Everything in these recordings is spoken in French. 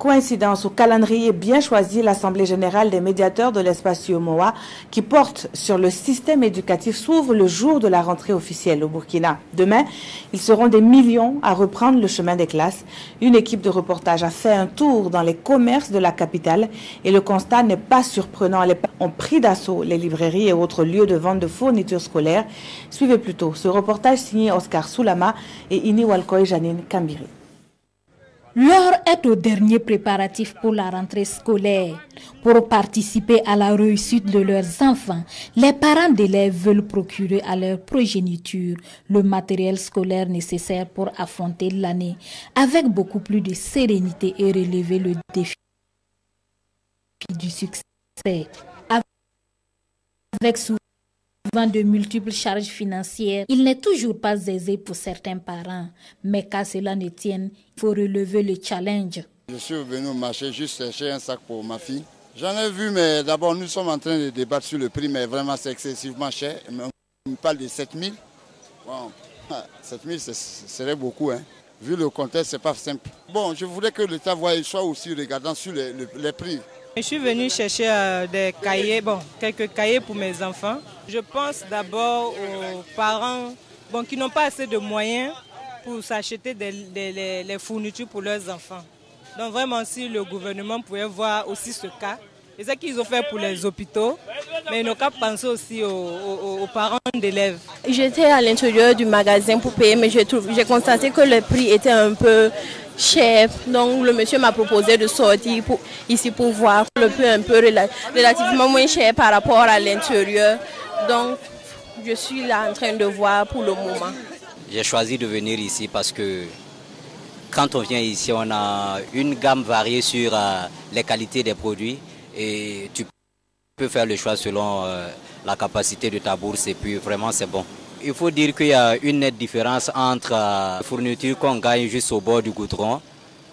Coïncidence ou calendrier bien choisi, l'Assemblée générale des médiateurs de l'espace UEMOA, qui porte sur le système éducatif, s'ouvre le jour de la rentrée officielle au Burkina. Demain, ils seront des millions à reprendre le chemin des classes. Une équipe de reportage a fait un tour dans les commerces de la capitale et le constat n'est pas surprenant. Les parents ont pris d'assaut les librairies et autres lieux de vente de fournitures scolaires. Suivez plutôt ce reportage signé Oscar Soulama et Ini Walkoy Janine Kambiri. L'heure est au dernier préparatif pour la rentrée scolaire. Pour participer à la réussite de leurs enfants, les parents d'élèves veulent procurer à leur progéniture le matériel scolaire nécessaire pour affronter l'année avec beaucoup plus de sérénité et relever le défi du succès. Avec souvent de multiples charges financières, il n'est toujours pas aisé pour certains parents. Mais qu'à cela ne tienne, il faut relever le challenge. Je suis venu au marché juste chercher un sac pour ma fille. J'en ai vu, mais d'abord nous sommes en train de débattre sur le prix, mais vraiment c'est excessivement cher. On me parle de 7 000. Bon, 7 000 ce serait beaucoup, hein. Vu le contexte, c'est pas simple. Bon, je voudrais que l'État soit aussi regardant sur les prix. Je suis venu chercher des cahiers, quelques cahiers pour mes enfants. Je pense d'abord aux parents qui n'ont pas assez de moyens pour s'acheter les fournitures pour leurs enfants. Donc vraiment, si le gouvernement pouvait voir aussi ce cas, c'est ce qu'ils ont fait pour les hôpitaux, mais ils n'ont qu'à penser aussi aux parents d'élèves. J'étais à l'intérieur du magasin pour payer, mais j'ai constaté que le prix était un peu cher. Donc le monsieur m'a proposé de sortir ici pour voir le prix un peu relativement moins cher par rapport à l'intérieur. Donc je suis là en train de voir pour le moment. J'ai choisi de venir ici parce que quand on vient ici, on a une gamme variée sur les qualités des produits et tu peux faire le choix selon la capacité de ta bourse et puis vraiment c'est bon. Il faut dire qu'il y a une nette différence entre les fournitures qu'on gagne juste au bord du goudron,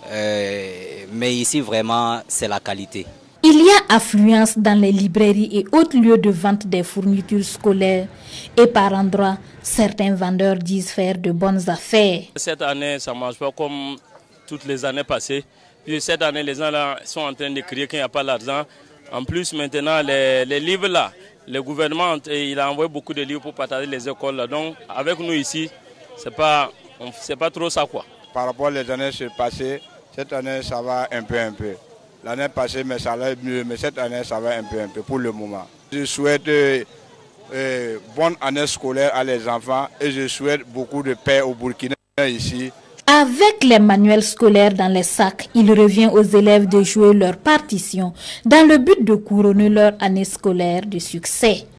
mais ici vraiment c'est la qualité. Il y a affluence dans les librairies et autres lieux de vente des fournitures scolaires et par endroits, certains vendeurs disent faire de bonnes affaires. Cette année, ça ne marche pas comme toutes les années passées. Puis cette année, les gens là sont en train de crier qu'il n'y a pas d'argent. En plus, maintenant, les livres là, le gouvernement il a envoyé beaucoup de livres pour partager les écoles là. Donc, avec nous ici, c'est pas trop ça quoi. Par rapport aux années passées, cette année, ça va un peu. L'année passée, mais ça allait mieux, mais cette année, ça va un peu pour le moment. Je souhaite bonne année scolaire à les enfants et je souhaite beaucoup de paix au Burkina ici. Avec les manuels scolaires dans les sacs, il revient aux élèves de jouer leur partition dans le but de couronner leur année scolaire de succès.